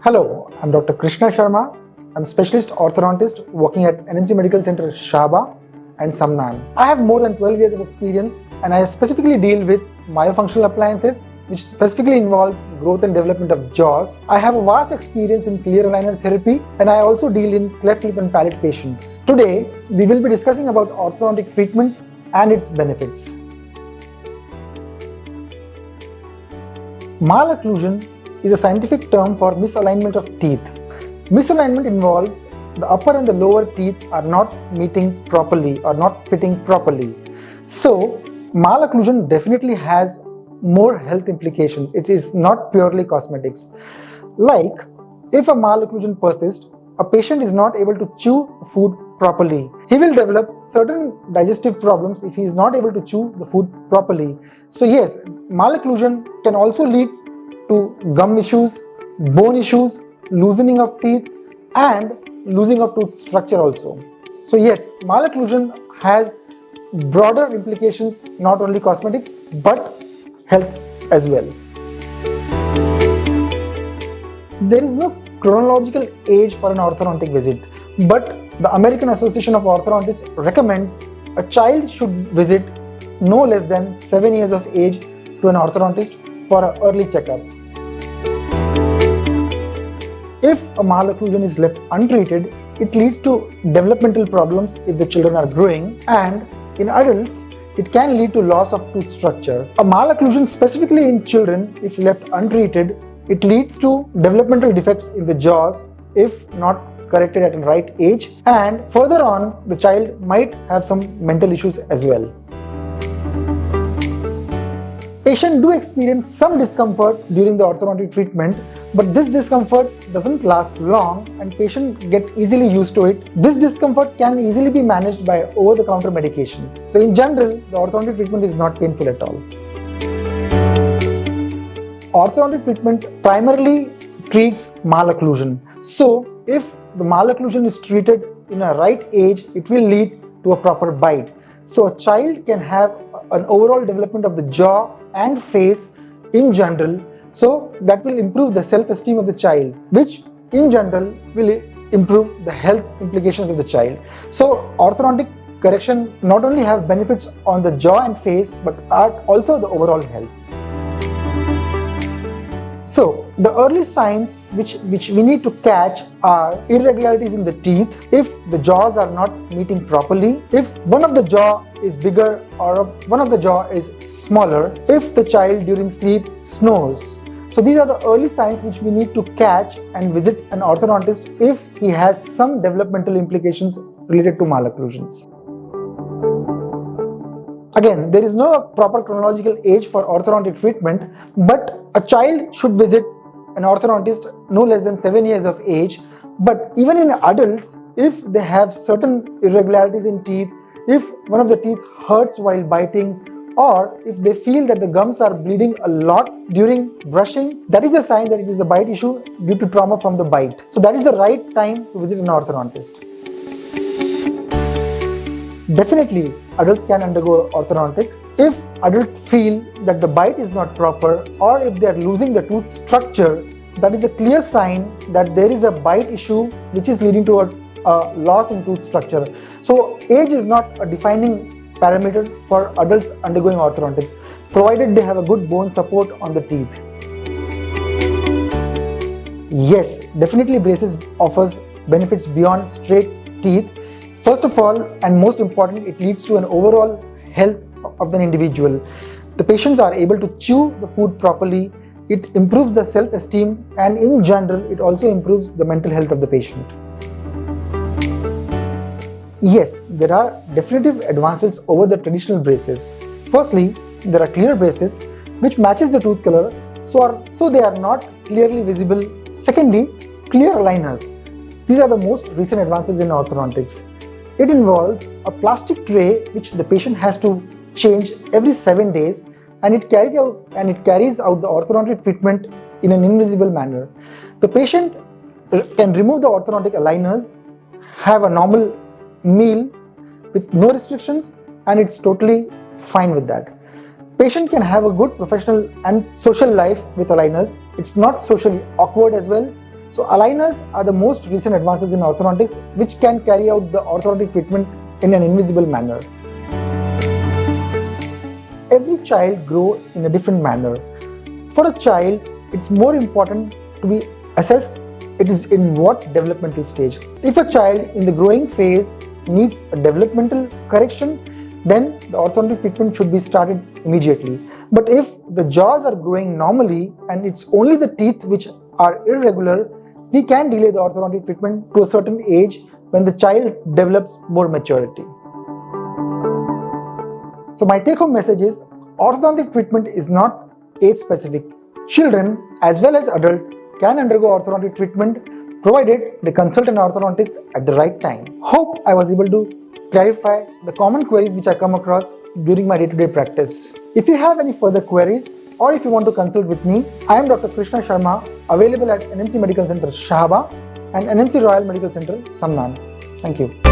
Hello, I'm Dr. Krishna Sharma. I'm a specialist orthodontist working at NMC Medical Center Shahba and Samnan. I have more than 12 years of experience and I specifically deal with myofunctional appliances, which specifically involves growth and development of jaws. I have a vast experience in clear aligner therapy and I also deal in cleft lip and palate patients. Today, we will be discussing about orthodontic treatment and its benefits. Malocclusion is a scientific term for misalignment of teeth. Misalignment involves the upper and the lower teeth are not meeting properly or not fitting properly. So, malocclusion definitely has more health implications. It is not purely cosmetics. Like, if a malocclusion persists, a patient is not able to chew food properly. He will develop certain digestive problems if he is not able to chew the food properly. So yes, malocclusion can also lead to gum issues, bone issues, loosening of teeth and losing of tooth structure also. So yes, malocclusion has broader implications, not only cosmetics but health as well. There is no chronological age for an orthodontic visit, but the American Association of Orthodontists recommends a child should visit no less than 7 years of age to an orthodontist for an early checkup. If a malocclusion is left untreated, it leads to developmental problems if the children are growing, and in adults, it can lead to loss of tooth structure. A malocclusion specifically in children, if left untreated, it leads to developmental defects in the jaws if not corrected at the right age, and further on, the child might have some mental issues as well. Patients do experience some discomfort during the orthodontic treatment, but this discomfort doesn't last long and patients get easily used to it. This discomfort can easily be managed by over-the-counter medications. So in general, the orthodontic treatment is not painful at all. Orthodontic treatment primarily treats malocclusion. So if the malocclusion is treated in a right age, it will lead to a proper bite. So a child can have an overall development of the jaw and face in general, so that will improve the self-esteem of the child, which in general will improve the health implications of the child. So orthodontic correction not only have benefits on the jaw and face, but also the overall health. So the early signs which we need to catch are irregularities in the teeth, if the jaws are not meeting properly, if one of the jaw is bigger or one of the jaw is smaller, if the child during sleep snores. So these are the early signs which we need to catch and visit an orthodontist if he has some developmental implications related to malocclusions. Again, there is no proper chronological age for orthodontic treatment, but a child should visit an orthodontist no less than 7 years of age. But even in adults, if they have certain irregularities in teeth, if one of the teeth hurts while biting, or if they feel that the gums are bleeding a lot during brushing, that is a sign that it is a bite issue due to trauma from the bite. So that is the right time to visit an orthodontist. Definitely, adults can undergo orthodontics if adults feel that the bite is not proper or if they are losing the tooth structure. That is a clear sign that there is a bite issue which is leading to a loss in tooth structure. So age is not a defining parameter for adults undergoing orthodontics, provided they have a good bone support on the teeth. Yes, definitely braces offers benefits beyond straight teeth. First of all, and most important, it leads to an overall health of the individual. The patients are able to chew the food properly, it improves the self-esteem, and in general, it also improves the mental health of the patient. Yes, there are definitive advances over the traditional braces. Firstly, there are clear braces which matches the tooth color, so they are not clearly visible. Secondly, clear aligners. These are the most recent advances in orthodontics. It involves a plastic tray which the patient has to change every 7 days, and it carries out the orthodontic treatment in an invisible manner. The patient can remove the orthodontic aligners, have a normal meal with no restrictions, and it's totally fine with that. Patient can have a good professional and social life with aligners. It's not socially awkward as well. So aligners are the most recent advances in orthodontics which can carry out the orthodontic treatment in an invisible manner. Every child grows in a different manner. For a child, it's more important to be assessed it is in what developmental stage. If a child in the growing phase needs a developmental correction, then the orthodontic treatment should be started immediately. But if the jaws are growing normally and it's only the teeth which are irregular, we can delay the orthodontic treatment to a certain age when the child develops more maturity. So my take-home message is, orthodontic treatment is not age-specific. Children as well as adults can undergo orthodontic treatment provided they consult an orthodontist at the right time. Hope I was able to clarify the common queries which I come across during my day-to-day practice. If you have any further queries or if you want to consult with me, I am Dr. Krishna Sharma, available at NMC Medical Center Shahba and NMC Royal Medical Center Samnan. Thank you.